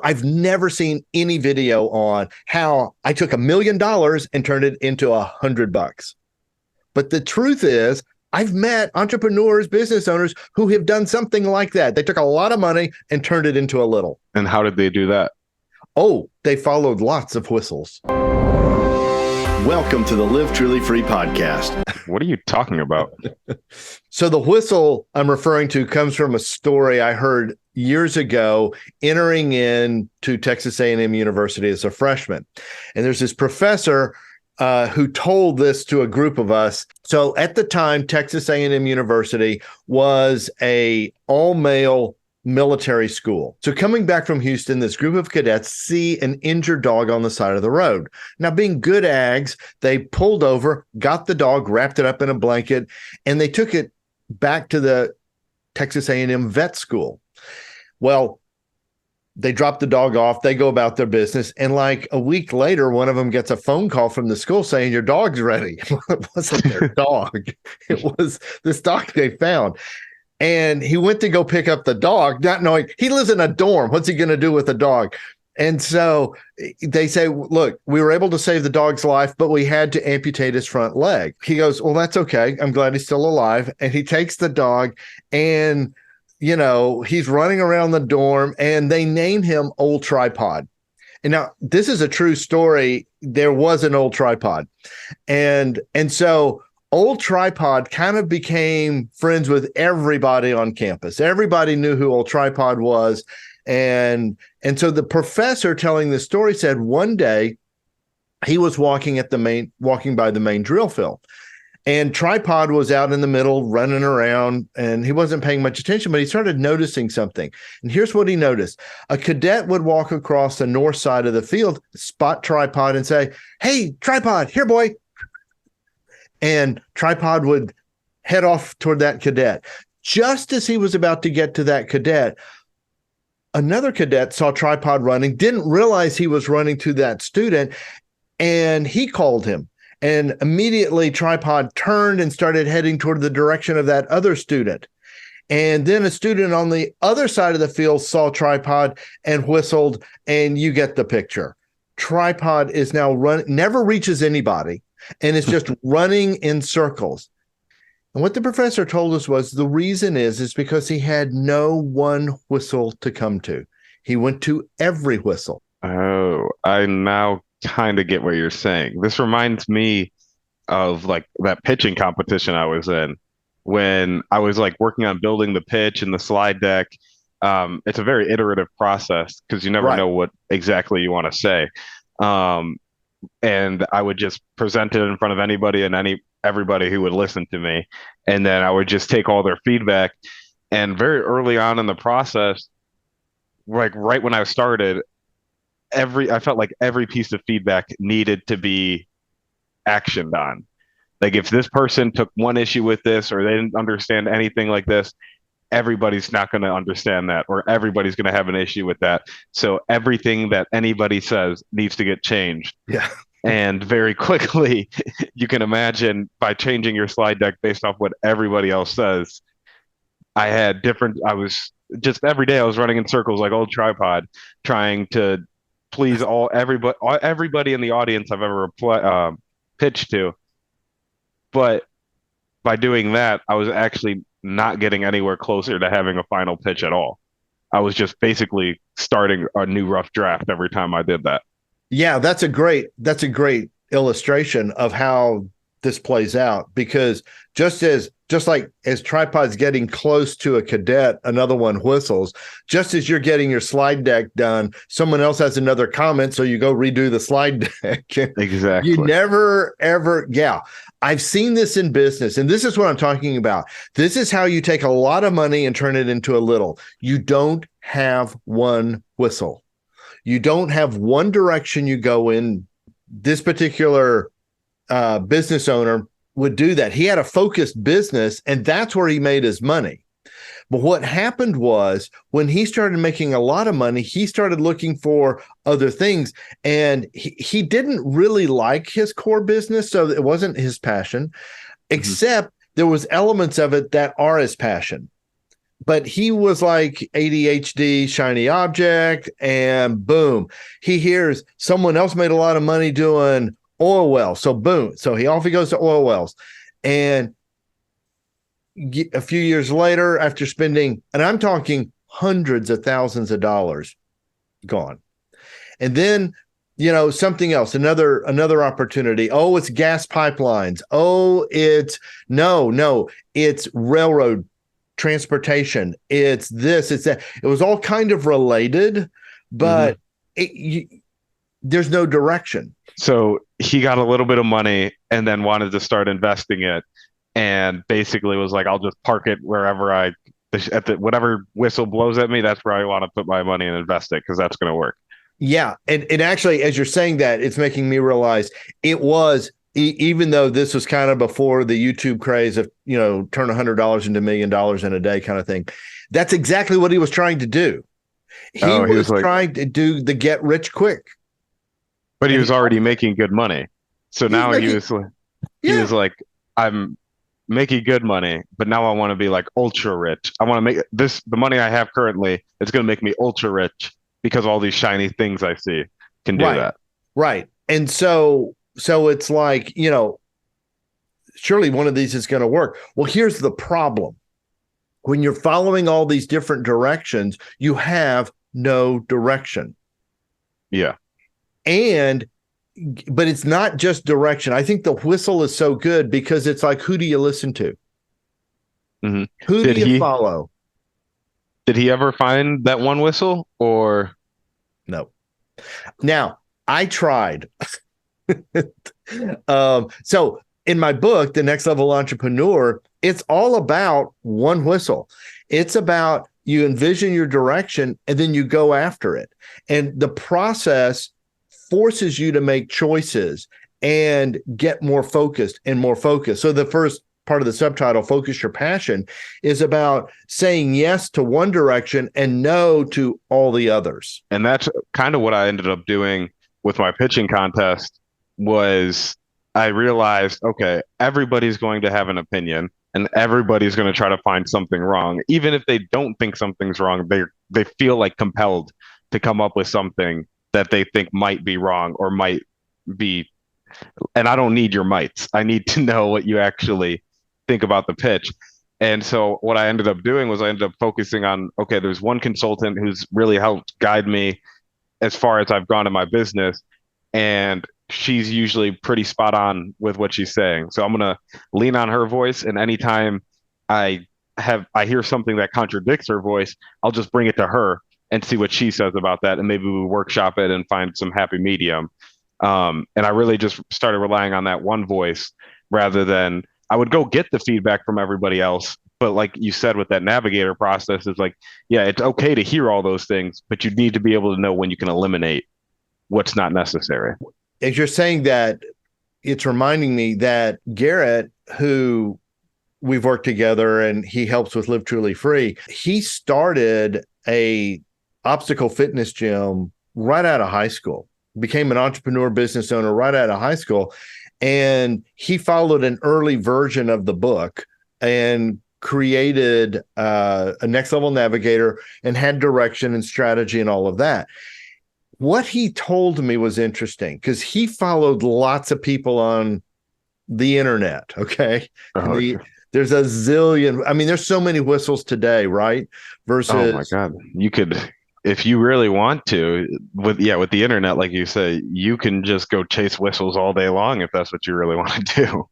I've never seen any video on how I took $1 million and turned it into $100. But the truth is, I've met entrepreneurs, business owners who have done something like that. They took a lot of money and turned it into a little. And how did they do that? Oh, they followed lots of whistles. Welcome to the Live Truly Free podcast. What are you talking about? So the whistle I'm referring to comes from a story I heard years ago entering into Texas A&M University as a freshman. And there's this professor who told this to a group of us. So at the time, Texas A&M University was a all-male military school. So coming back from Houston, this group of cadets see an injured dog on the side of the road. Now, being good Ags, they pulled over, got the dog, wrapped it up in a blanket, and they took it back to the Texas A&M vet school. Well, they drop the dog off, they go about their business, and like a week later, one of them gets a phone call from the school saying, your dog's ready. It wasn't their dog. It was this dog they found. And he went to go pick up the dog, not knowing he lives in a dorm. What's he going to do with the dog? And so they say, look, we were able to save the dog's life, but we had to amputate his front leg. He goes, well, that's okay. I'm glad he's still alive. And he takes the dog and, he's running around the dorm and they name him Old Tripod. And now this is a true story. There was an Old Tripod. And so Old Tripod kind of became friends with everybody on campus. Everybody knew who Old Tripod was. And so the professor telling the story said one day he was walking by the main drill field. And Tripod was out in the middle running around and he wasn't paying much attention, but he started noticing something. And here's what he noticed. A cadet would walk across the north side of the field, spot Tripod and say, hey, Tripod, here, boy. And Tripod would head off toward that cadet. Just as he was about to get to that cadet, another cadet saw Tripod running, didn't realize he was running to that student, and he called him. And immediately Tripod turned and started heading toward the direction of that other student. And then a student on the other side of the field saw Tripod and whistled, and you get the picture. Tripod is now never reaches anybody. And it's just running in circles. And what the professor told us was the reason is because he had no one whistle to come to. He went to every whistle. Oh, I now kind of get what you're saying. This reminds me of like that pitching competition I was in when I was like working on building the pitch and the slide deck. It's a very iterative process because you never know what exactly you want to say. And I would just present it in front of anybody and everybody who would listen to me. And then I would just take all their feedback. And very early on in the process, like right when I started, I felt like every piece of feedback needed to be actioned on. Like if this person took one issue with this or they didn't understand anything like this, everybody's not going to understand that, or everybody's going to have an issue with that. So everything that anybody says needs to get changed. Yeah. And very quickly, you can imagine by changing your slide deck based off what everybody else says, I was just every day I was running in circles like Old Tripod, trying to please everybody in the audience I've ever pitched to. But by doing that, I was actually not getting anywhere closer to having a final pitch at all. I was just basically starting a new rough draft every time I did that. Yeah, that's a great illustration of how this plays out, because just like as Tripod's getting close to a cadet, another one whistles. Just as you're getting your slide deck done, someone else has another comment, so you go redo the slide deck. Exactly. You never, ever, yeah. I've seen this in business, and this is what I'm talking about. This is how you take a lot of money and turn it into a little. You don't have one whistle. You don't have one direction you go in. This particular business owner would do that. He had a focused business, and that's where he made his money. But what happened was when he started making a lot of money, he started looking for other things, and he didn't really like his core business, so it wasn't his passion, except there was elements of it that are his passion. but he was like ADHD, shiny object, and boom, he hears someone else made a lot of money doing oil wells. So boom, so he goes to oil wells, and a few years later, after spending, and I'm talking hundreds of thousands of dollars, gone. And then, something else, another opportunity. Oh, it's gas pipelines. Oh, it's no, it's railroad transportation. It's this, it's that. It was all kind of related, but there's no direction. So he got a little bit of money and then wanted to start investing it, and basically was like, I'll just park it wherever whatever whistle blows at me, that's where I want to put my money and invest it because that's going to work. Yeah. And actually, as you're saying that, it's making me realize it was, even though this was kind of before the YouTube craze of, turn $100 into $1 million in a day kind of thing. That's exactly what he was trying to do. He was like, trying to do the get rich quick. But he was already making good money. So now he was like, I'm making good money, but now I want to be like ultra rich. I want to make the money I have currently, it's going to make me ultra rich because all these shiny things I see can do that. Right. And so it's like, surely one of these is going to work. Well, here's the problem. When you're following all these different directions, you have no direction. Yeah. But it's not just direction. I think the whistle is so good because it's like, who do you listen to? Mm-hmm. Who do you follow? Did he ever find that one whistle or? No. Now, I tried. So in my book, The Next Level Entrepreneur, it's all about one whistle. It's about you envision your direction and then you go after it. And the process forces you to make choices and get more focused and more focused. So the first part of the subtitle, Focus Your Passion, is about saying yes to one direction and no to all the others. And that's kind of what I ended up doing with my pitching contest. Was I realized, okay, everybody's going to have an opinion and everybody's going to try to find something wrong. Even if they don't think something's wrong, they feel like compelled to come up with something that they think might be wrong or might be. And I don't need your mights. I need to know what you actually think about the pitch. And so what I ended up doing was I ended up focusing on, okay, there's one consultant who's really helped guide me as far as I've gone in my business. And she's usually pretty spot on with what she's saying. So I'm going to lean on her voice. And anytime I hear something that contradicts her voice, I'll just bring it to her and see what she says about that. And maybe we workshop it and find some happy medium. And I really just started relying on that one voice rather than I would go get the feedback from everybody else. But like you said, with that navigator process, is like, yeah, it's okay to hear all those things, but you need to be able to know when you can eliminate what's not necessary. As you're saying that, it's reminding me that Garrett, who we've worked together and he helps with Live Truly Free, he started a obstacle fitness gym right out of high school, became an entrepreneur business owner right out of high school. And he followed an early version of the book and created a Next Level Navigator and had direction and strategy and all of that. What he told me was interesting because he followed lots of people on the internet. Okay. There's a zillion. I mean, there's so many whistles today, right? Versus, oh my God, you could, if you really want to, with the internet, like you say, you can just go chase whistles all day long if that's what you really want to do.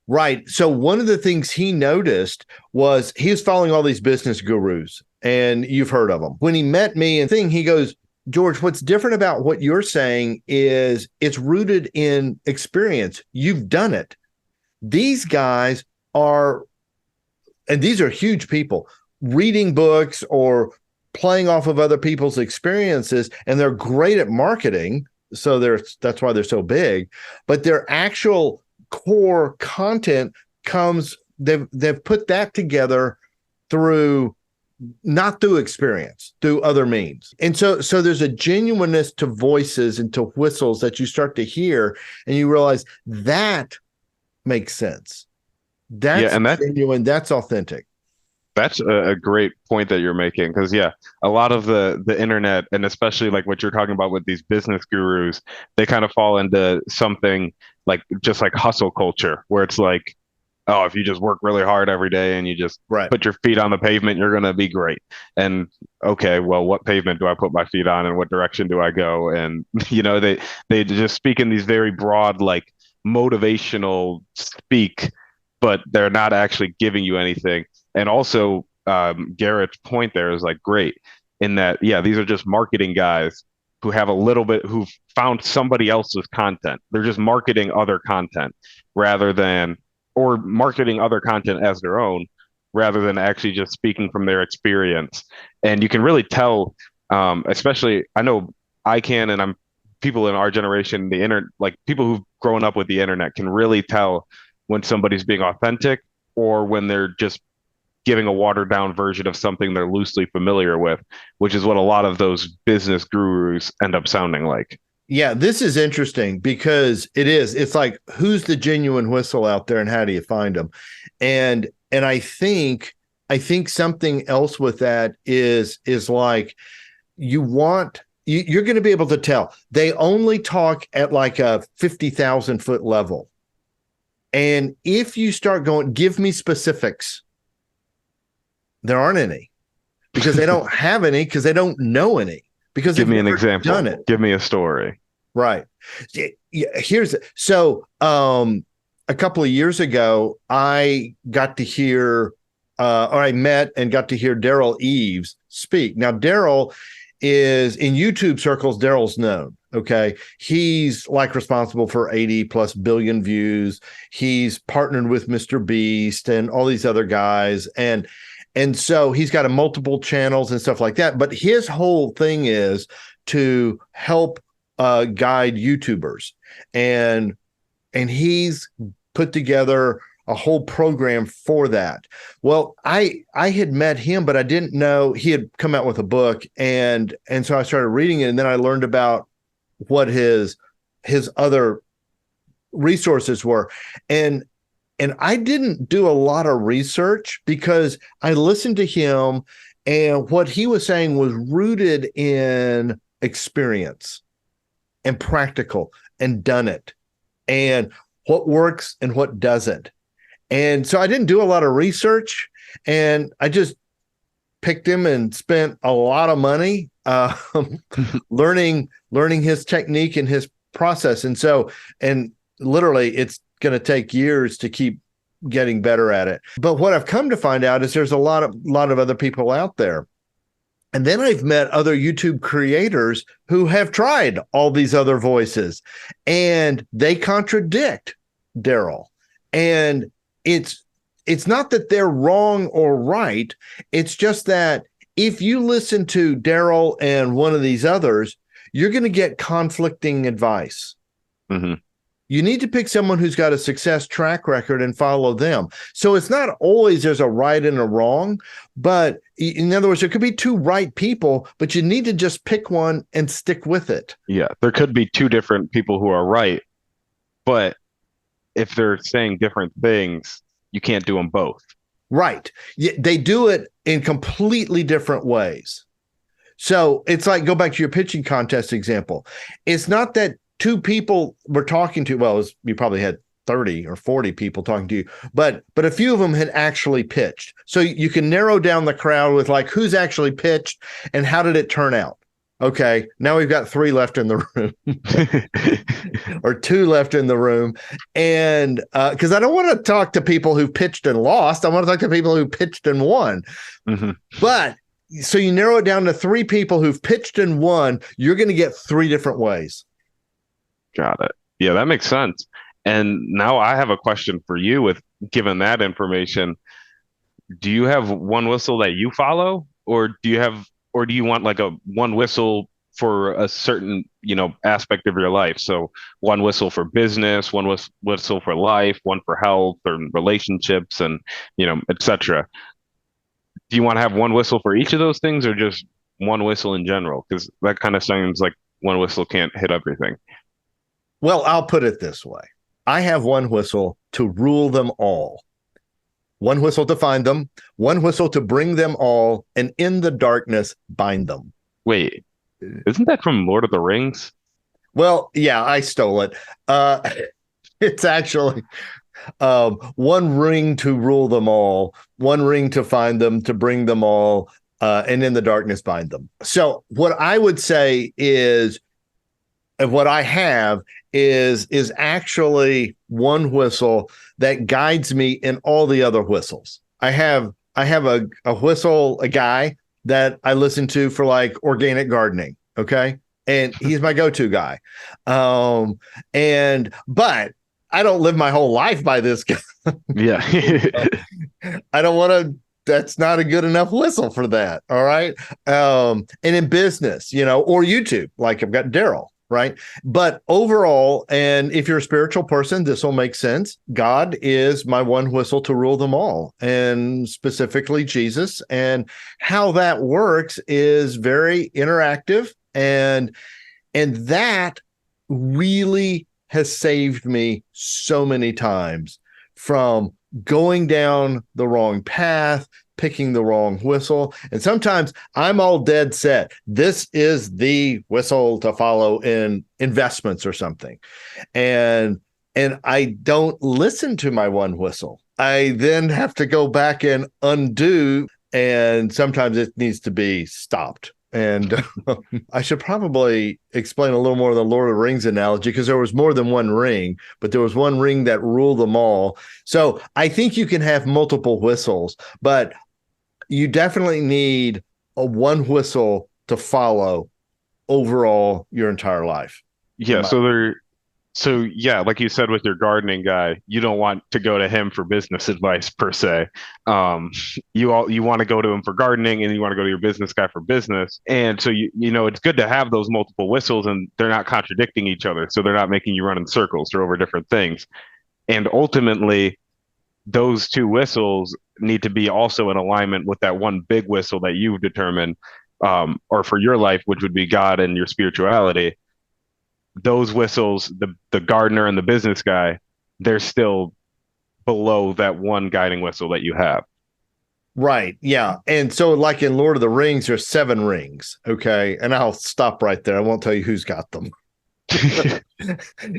Right. So one of the things he noticed was he was following all these business gurus, and you've heard of them. When he met me and he goes, George, what's different about what you're saying is it's rooted in experience. You've done it. These guys are, and these are huge people, reading books or playing off of other people's experiences, and they're great at marketing. So that's why they're so big, but their actual core content comes, they've put that together not through experience, through other means. And so there's a genuineness to voices and to whistles that you start to hear and you realize that makes sense. That's genuine. That's authentic. That's a great point that you're making because yeah, a lot of the internet and especially like what you're talking about with these business gurus, they kind of fall into something like just like hustle culture where it's like, oh, if you just work really hard every day and you just Right. put your feet on the pavement, you're gonna be great. And okay, well, what pavement do I put my feet on and what direction do I go? And they just speak in these very broad like motivational speak, but they're not actually giving you anything. And also, Garrett's point there is like great in that, yeah, these are just marketing guys who have a little bit, who've found somebody else's content. They're just marketing other content rather than, or marketing other content as their own rather than actually just speaking from their experience. And you can really tell, especially, I know I can, and I'm people in our generation, the internet, like people who've grown up with the internet can really tell when somebody's being authentic or when they're just giving a watered down version of something they're loosely familiar with, which is what a lot of those business gurus end up sounding like. Yeah, this is interesting because it's like who's the genuine whistle out there and how do you find them? And I think something else with that is like you're going to be able to tell they only talk at like a 50,000 foot level. And if you start going, give me specifics, there aren't any because they don't have any because they don't know any because Give they've me an never example. done it. Give me a story. Right. Here's so a couple of years ago, I got to hear or I met and got to hear Daryl Eves speak. Now, Daryl is in YouTube circles, Daryl's known. Okay. He's like responsible for 80 plus billion views. He's partnered with Mr. Beast and all these other guys. And so he's got a multiple channels and stuff like that. But his whole thing is to help guide YouTubers, and he's put together a whole program for that. Well, I had met him, but I didn't know he had come out with a book, and so I started reading it, and then I learned about what his other resources were, and I didn't do a lot of research because I listened to him, and what he was saying was rooted in experience and practical and done it and what works and what doesn't. And so I didn't do a lot of research, and I just picked him and spent a lot of money learning his technique and his process. And literally it's going to take years to keep getting better at it. But what I've come to find out is there's a lot of other people out there. And then I've met other YouTube creators who have tried all these other voices, and they contradict Daryl. And it's not that they're wrong or right. It's just that if you listen to Daryl and one of these others, you're going to get conflicting advice. Mm-hmm. You need to pick someone who's got a success track record and follow them. So it's not always there's a right and a wrong, but in other words, there could be two right people, but you need to just pick one and stick with it. Yeah, there could be two different people who are right, but if they're saying different things, you can't do them both. Right. They do it in completely different ways. So it's like, go back to your pitching contest example. It's not that two people were talking to, well, you probably had 30 or 40 people talking to you, but a few of them had actually pitched. So you can narrow down the crowd with like who's actually pitched and how did it turn out? Okay, now we've got 3 left in the room or 2 left in the room. And because I don't want to talk to people who pitched and lost. I want to talk to people who pitched and won. Mm-hmm. But so you narrow it down to 3 people who've pitched and won, you're going to get 3 different ways. Got it. Yeah, that makes sense. And now I have a question for you with given that information. Do you have one whistle that you follow, or do you want like a one whistle for a certain, aspect of your life? So one whistle for business, one whistle for life, one for health or relationships and, etc. Do you want to have one whistle for each of those things or just one whistle in general? Because that kind of sounds like one whistle can't hit everything. Well, I'll put it this way. I have one whistle to rule them all. one whistle to find them, one whistle to bring them all, and in the darkness bind them. Wait, isn't that from Lord of the Rings? Well, yeah, I stole it. It's actually one ring to rule them all, one ring to find them, to bring them all, and in the darkness bind them. So what I would say is, and what I have is actually one whistle that guides me in all the other whistles. I have a whistle, a guy that I listen to for like organic gardening. Okay. And he's my go-to guy. But I don't live my whole life by this guy. Yeah. I don't want to. That's not a good enough whistle for that. All right. And in business, or YouTube, like I've got Daryl, right? But overall, and if you're a spiritual person, this will make sense. God is my one whistle to rule them all, and specifically Jesus. And how that works is very interactive, and that really has saved me so many times from going down the wrong path, picking the wrong whistle. And sometimes I'm all dead set. This is the whistle to follow in investments or something. And I don't listen to my one whistle. I then have to go back and undo, and sometimes it needs to be stopped. And I should probably explain a little more of the Lord of the Rings analogy, because there was more than one ring, but there was one ring that ruled them all. So I think you can have multiple whistles, but you definitely need a one whistle to follow overall your entire life. Yeah, so like you said with your gardening guy, you don't want to go to him for business advice per se. You want to go to him for gardening, and you want to go to your business guy for business. And so it's good to have those multiple whistles, and they're not contradicting each other, so they're not making you run in circles or over different things. And ultimately, those two whistles need to be also in alignment with that one big whistle that you've determined, or for your life, which would be God and your spirituality. Those whistles, the gardener and the business guy, they're still below that one guiding whistle that you have. Right. Yeah. And so, like in Lord of the Rings, there's 7 rings. Okay. And I'll stop right there. I won't tell you who's got them.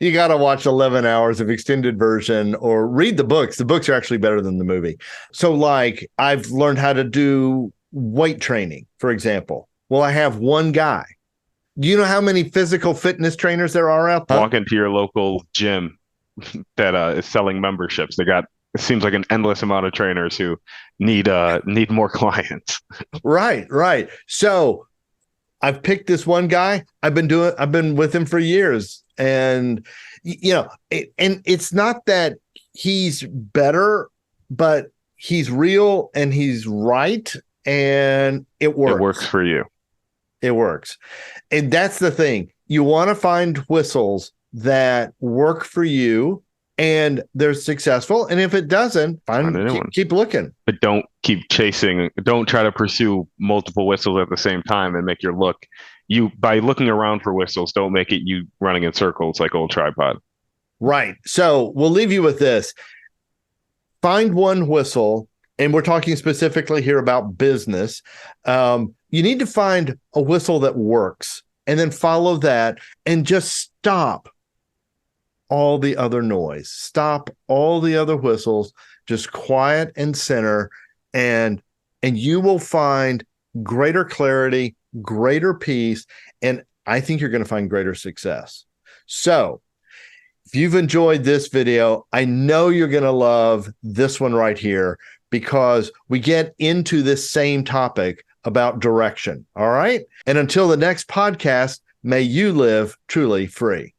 You got to watch 11 hours of extended version or read the books. The books are actually better than the movie. So, like, I've learned how to do weight training, for example. Well, I have one guy. Do you know how many physical fitness trainers there are out there? Walk into your local gym that is selling memberships. It seems like an endless amount of trainers who need more clients. Right. So I've picked this one guy. I've been with him for years, and and it's not that he's better, but he's real and he's right, and it works. It works for you. It works. And that's the thing. You want to find whistles that work for you and they're successful. And if it doesn't, keep looking. But don't keep chasing. Don't try to pursue multiple whistles at the same time and make by looking around for whistles, don't make it you running in circles like old tripod. Right. So we'll leave you with this. Find one whistle. And we're talking specifically here about business. You need to find a whistle that works, and then follow that, and just stop all the other noise. Stop all the other whistles. Just quiet and center, and you will find greater clarity, greater peace, and I think you're going to find greater success. So, if you've enjoyed this video, I know you're going to love this one right here, because we get into this same topic about direction. All right. And until the next podcast, may you live truly free.